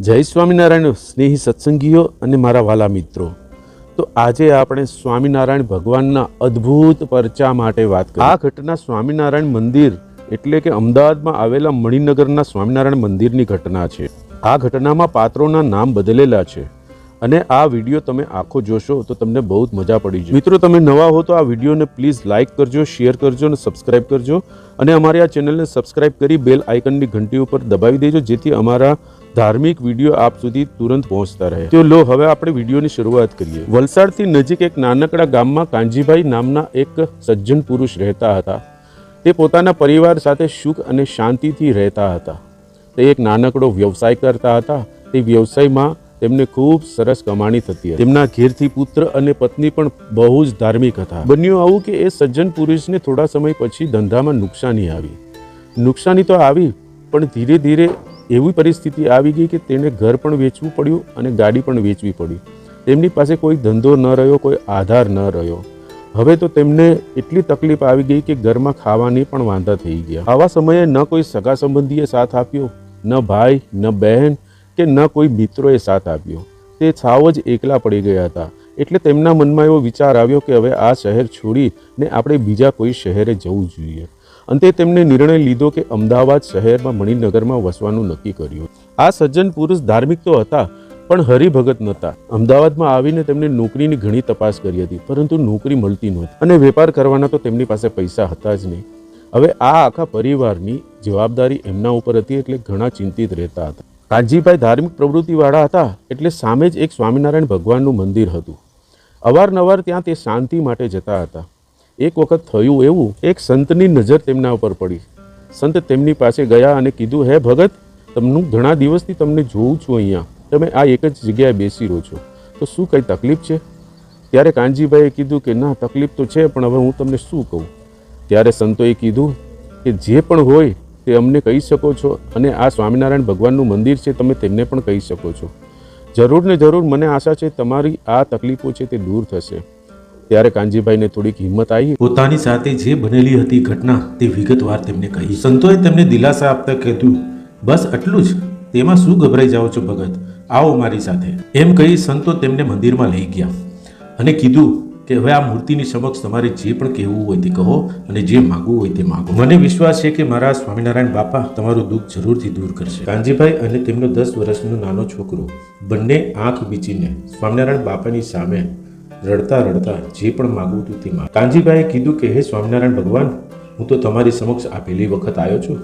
જય સ્વામિનારાયણ સ્નેહી સત્સંગીઓ અને મારા વાલા મિત્રો, તો આજે આપણે સ્વામિનારાયણ ભગવાનના અદ્ભુત પરચા માટે વાત કરીએ. આ ઘટના સ્વામિનારાયણ મંદિર એટલે કે અમદાવાદમાં આવેલા મણિનગરના સ્વામિનારાયણ મંદિરની ઘટના છે. આ ઘટનામાં પાત્રોના નામ બદલેલા છે અને આ વિડીયો તમે આખો જોશો તો તમને બહુ જ મજા પડી જશે. મિત્રો, તમે નવા હો તો આ વિડીયોને પ્લીઝ લાઇક કરજો, શેર કરજો અને સબસ્ક્રાઇબ કરજો અને અમારી આ ચેનલને સબસ્ક્રાઇબ કરી બેલ આઇકનની ઘંટી ઉપર દબાવી દેજો, જેથી અમારા ધાર્મિક વિડીયો આપ સુધી તુરંત પહોંચતા રહે. તો લો, હવે આપણે વિડીયોની શરૂઆત કરીએ. વલસાડથી નજીક એક નાનકડા ગામમાં કાનજીભાઈ નામના એક સજ્જન પુરુષ રહેતા હતા. તે પોતાના પરિવાર સાથે સુખ અને શાંતિથી રહેતા હતા. તે એક નાનકડો વ્યવસાય કરતા હતા. તે વ્યવસાયમાં તેમને ખૂબ સરસ કમાણી થતી હતી. તેમના ઘેરથી પુત્ર અને પત્ની પણ બહુ જ ધાર્મિક હતા. બન્યું આવું કે એ સજ્જન પુરુષને થોડા સમય પછી ધંધામાં નુકસાની આવી. નુકસાની તો આવી, પણ ધીરે ધીરે એવી પરિસ્થિતિ આવી ગઈ કે તેને ઘર પણ વેચવું પડ્યું અને ગાડી પણ વેચવી પડી. તેમની પાસે કોઈ ધંધો ન રહ્યો, કોઈ આધાર ન રહ્યો. હવે તો તેમને એટલી તકલીફ આવી ગઈ કે ઘરમાં ખાવાની પણ વાંધા થઈ ગયા. આવા સમયે ન કોઈ સગા સંબંધીએ સાથ આપ્યો, ન ભાઈ, ન બહેન કે ન કોઈ મિત્રોએ સાથ આપ્યો. તે સાવ જ એકલા પડી ગયા હતા. એટલે તેમના મનમાં એવો વિચાર આવ્યો કે હવે આ શહેર છોડીને આપણે બીજા કોઈ શહેરે જવું જોઈએ. અંતે તેમણે નિર્ણય લીધો કે અમદાવાદ શહેરમાં મણિનગરમાં વસવાનું નક્કી કર્યું. આ સજ્જન પુરુષ ધાર્મિક તો હતા, પણ હરિભગત નહોતા. અમદાવાદમાં આવીને તેમણે નોકરીની ઘણી તપાસ કરી હતી, પરંતુ નોકરી મળતી નહોતી અને વેપાર કરવાના તો તેમની પાસે પૈસા હતા જ નહીં. હવે આ આખા પરિવારની જવાબદારી એમના ઉપર હતી, એટલે ઘણા ચિંતિત રહેતા હતા. કાનજીભાઈ ધાર્મિક પ્રવૃત્તિવાળા હતા, એટલે સામે જ એક સ્વામિનારાયણ ભગવાનનું મંદિર હતું. અવારનવાર ત્યાં તે શાંતિ માટે જતા હતા. એક વખત થયું એવું, એક સંતની નજર તેમના ઉપર પડી. સંત તેમની પાસે ગયા અને કીધું, હે ભગત, તમને ઘણા દિવસથી તમને જોઉં છું અહીંયા, તમે આ એક જ જગ્યાએ બેસી રહો છો, તો શું કંઈ તકલીફ છે? ત્યારે કાનજીભાઈએ કીધું કે ના, તકલીફ તો છે, પણ હવે હું તમને શું કહું? ત્યારે સંતોએ કીધું કે જે પણ હોય તે અમને કહી શકો છો, અને આ સ્વામિનારાયણ ભગવાનનું મંદિર છે, તમે તેમને પણ કહી શકો છો. જરૂર ને જરૂર મને આશા છે તમારી આ તકલીફો છે તે દૂર થશે. ત્યારે કાનજીભાઈને થોડીક હિંમત આવી. પોતાની સાથે જે બનેલી હતી ઘટના તે વિગતવાર તેમને કહી. સંતોએ તેમને દિલાસા આપતા કીધું, બસ આટલું જ, તેમાં શું ગભરાઈ જાઓ છો ભગત, આવો મારી સાથે. એમ કહી સંતો તેમને મંદિરમાં લઈ ગયા અને કીધું કે હવે આ મૂર્તિની સમક્ષ તમારે જે પણ કહેવું હોય તે કહો અને જે માગવું હોય તે માગો. મને વિશ્વાસ છે કે મારા સ્વામિનારાયણ બાપા તમારું દુઃખ જરૂરથી દૂર કરશે. કાનજીભાઈ અને તેમનો 10 વર્ષનો નાનો છોકરો બંને આંખ મીચીને સ્વામિનારાયણ બાપાની સામે રડતા રડતા જે પણ માગવું હતું તે માગ. કાનજીભાઈએ કીધું કે હે સ્વામિનારાયણ ભગવાન, હું તો તમારી સમક્ષ આ પહેલી વખત આવ્યો છું.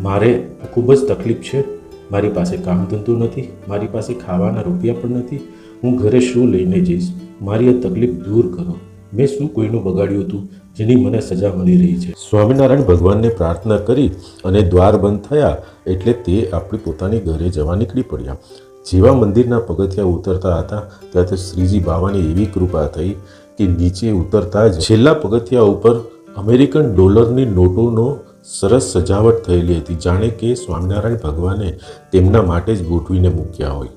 મારે ખૂબ જ તકલીફ છે. મારી પાસે કામ ધંધો નથી, મારી પાસે ખાવાના રૂપિયા પણ નથી. હું ઘરે શું લઈને જઈશ? મારી આ તકલીફ દૂર કરો. મેં શું કોઈનું બગાડ્યું હતું જેની મને સજા મળી રહી છે? સ્વામિનારાયણ ભગવાનને પ્રાર્થના કરી અને દ્વાર બંધ થયા એટલે તે આપણી પોતાની ઘરે જવા નીકળી પડ્યા. જેવા મંદિરના પગથિયા ઉતરતા હતા ત્યાં તો શ્રીજી બાવાની એવી કૃપા થઈ કે નીચે ઉતરતા જ છેલ્લા પગથિયા ઉપર અમેરિકન ડોલરની નોટોનો સરસ સજાવટ થયેલી હતી, જાણે કે સ્વામિનારાયણ ભગવાને તેમના માટે જ ગોઠવીને મૂક્યા હોય.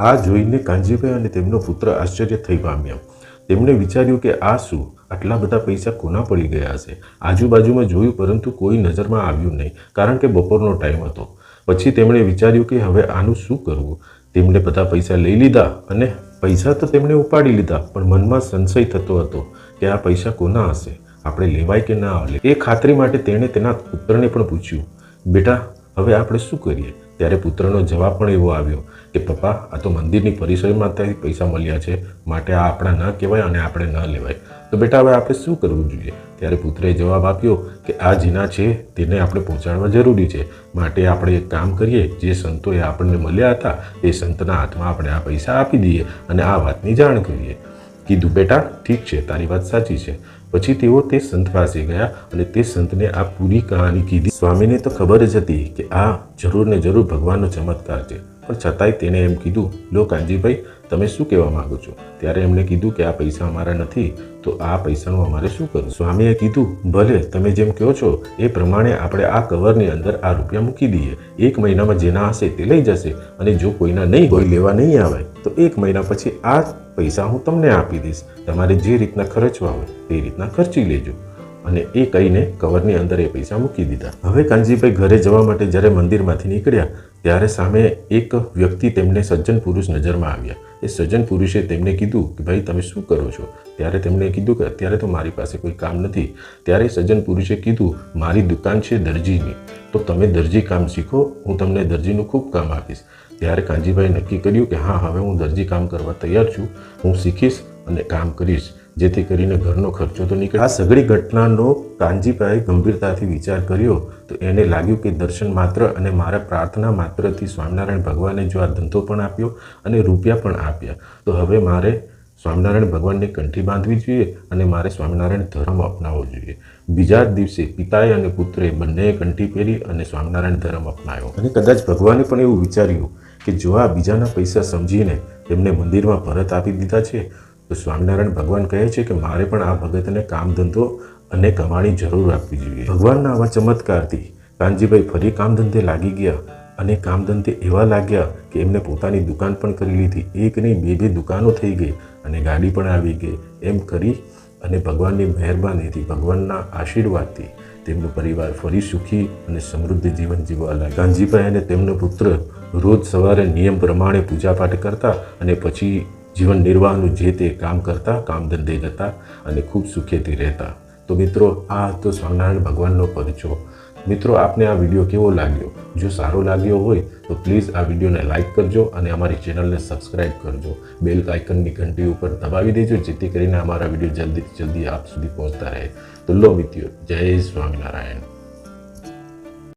આ જોઈને કાનજીભાઈ અને તેમનો પુત્ર આશ્ચર્ય થઈ પામ્યા. તેમણે વિચાર્યું કે આ શું, આટલા બધા પૈસા કોના પડી ગયા હશે? આજુબાજુમાં જોયું, પરંતુ કોઈ નજરમાં આવ્યું નહીં, કારણ કે બપોરનો ટાઈમ હતો. પછી તેમણે વિચાર્યું કે હવે આનું શું કરવું? તેમણે બધા પૈસા લઈ લીધા અને પૈસા તો તેમણે ઉપાડી લીધા, પણ મનમાં સંશય થતો હતો કે આ પૈસા કોના હશે, આપણે લેવાય કે ના લે. એ ખાતરી માટે તેણે તેના પુત્રને પણ પૂછ્યું, બેટા હવે આપણે શું કરીએ? ત્યારે પુત્રનો જવાબ પણ એવો આવ્યો કે પપ્પા, આ તો મંદિરની પરિસરમાંથી પૈસા મળ્યા છે, માટે આ આપણા ન કહેવાય અને આપણે ન લેવાય. તો બેટા હવે આપણે શું કરવું જોઈએ? ત્યારે પુત્રએ જવાબ આપ્યો કે આ જીના છે તેને આપણે પહોંચાડવા જરૂરી છે, માટે આપણે એક કામ કરીએ, જે સંતોએ આપણને મળ્યા હતા એ સંતના હાથમાં આપણે આ પૈસા આપી દઈએ અને આ વાતની જાણ કરીએ. કીધું, બેટા ઠીક છે, તારી વાત સાચી છે. પછી તેઓ તે સંત પાસે ગયા અને તે સંતને આ પૂરી કહાની કીધી. સ્વામીને તો ખબર જ હતી કે આ જરૂર ને જરૂર ભગવાનનો ચમત્કાર છે, પણ છતાંય તેણે એમ કીધું, લો કાનજીભાઈ, તમે શું કહેવા માંગો છો? ત્યારે એમણે કીધું કે આ પૈસા અમારા નથી, તો આ પૈસાનું અમારે શું કરવું? સ્વામીએ કીધું, ભલે તમે જેમ કહો છો એ પ્રમાણે આપણે આ કવરની અંદર આ રૂપિયા મૂકી દઈએ. 1 મહિનામાં જેના હશે તે લઈ જશે, અને જો કોઈના નહીં હોય, લેવા નહીં આવે, તો 1 મહિના પછી આ પૈસા હું તમને આપી દઈશ. તમારે જે રીતના ખર્ચવા હોય તે રીતના ખર્ચી લેજો. અને એ કહીને કવરની અંદર એ પૈસા મૂકી દીધા. હવે કાનજીભાઈ ઘરે જવા માટે જ્યારે મંદિરમાંથી નીકળ્યા ત્યારે સામે એક વ્યક્તિ તેમને સજ્જન પુરુષ નજરમાં આવ્યા. એ સજ્જન પુરુષે તેમને કીધું કે ભાઈ તમે શું કરો છો? ત્યારે તેમણે કીધું કે અત્યારે તો મારી પાસે કોઈ કામ નથી. ત્યારે સજ્જન પુરુષે કીધું મારી દુકાન છે દરજીની, તો તમે દરજી કામ શીખો, હું તમને દરજીનું ખૂબ કામ આપીશ. ત્યારે કાનજીભાઈ નક્કી કર્યું કે હા, હવે હું દરજી કામ કરવા તૈયાર છું, હું શીખીશ અને કામ કરીશ, જેથી કરીને ઘરનો ખર્ચો તો નીકળે. આ સઘળી ઘટનાનો કાનજીભાઈ ગંભીરતાથી વિચાર કર્યો તો એને લાગ્યું કે દર્શન માત્ર અને મારા પ્રાર્થના માત્રથી સ્વામિનારાયણ ભગવાને જો આ ધંધો પણ આપ્યો અને રૂપિયા પણ આપ્યા, તો હવે મારે સ્વામિનારાયણ ભગવાનને કંઠી બાંધવી જોઈએ અને મારે સ્વામિનારાયણ ધર્મ અપનાવવો જોઈએ. બીજા જ દિવસે પિતાએ અને પુત્રે બંનેએ કંઠી પહેરી અને સ્વામિનારાયણ ધર્મ અપનાવ્યો. અને કદાચ ભગવાને પણ એવું વિચાર્યું કે જો આ બીજાના પૈસા સમજીને તેમને મંદિરમાં પરત આપી દીધા છે, તો સ્વામિનારાયણ ભગવાન કહે છે કે મારે પણ આ ભગતને કામ ધંધો અને કમાણી જરૂર આપવી જોઈએ. ભગવાનના આવા ચમત્કારથી કાનજીભાઈ ફરી કામ ધંધે લાગી ગયા અને કામ ધંધે એવા લાગ્યા કે એમને પોતાની દુકાન પણ કરી લીધી. એક નહીં, બે દુકાનો થઈ ગઈ અને ગાડી પણ આવી ગઈ. એમ કરી અને ભગવાનની મહેરબાનીથી, ભગવાનના આશીર્વાદથી તેમનો પરિવાર ફરી સુખી અને સમૃદ્ધ જીવન જીવવા લાગ્યા. કાનજીભાઈ અને તેમનો પુત્ર રોજ સવારે નિયમ પ્રમાણે પૂજાપાઠ કરતા અને પછી જીવન નિર્વાહનું જે તે કામ કરતા, કામ ધંધે જતા અને ખૂબ સુખેથી રહેતા. તો મિત્રો, આ હતો સ્વામિનારાયણ ભગવાનનો પરિચય. મિત્રો, આપને આ વિડીયો કેવો લાગ્યો? જો સારો લાગ્યો હોય તો પ્લીઝ આ વિડીયોને લાઇક કરજો અને અમારી ચેનલને સબસ્ક્રાઇબ કરજો. બેલ આઇકનની ઘંટી ઉપર દબાવી દેજો, જેથી કરીને અમારા વિડીયો જલ્દીથી જલ્દી આપ સુધી પહોંચતા રહે. તો લો મિત્રો, જય સ્વામિનારાયણ.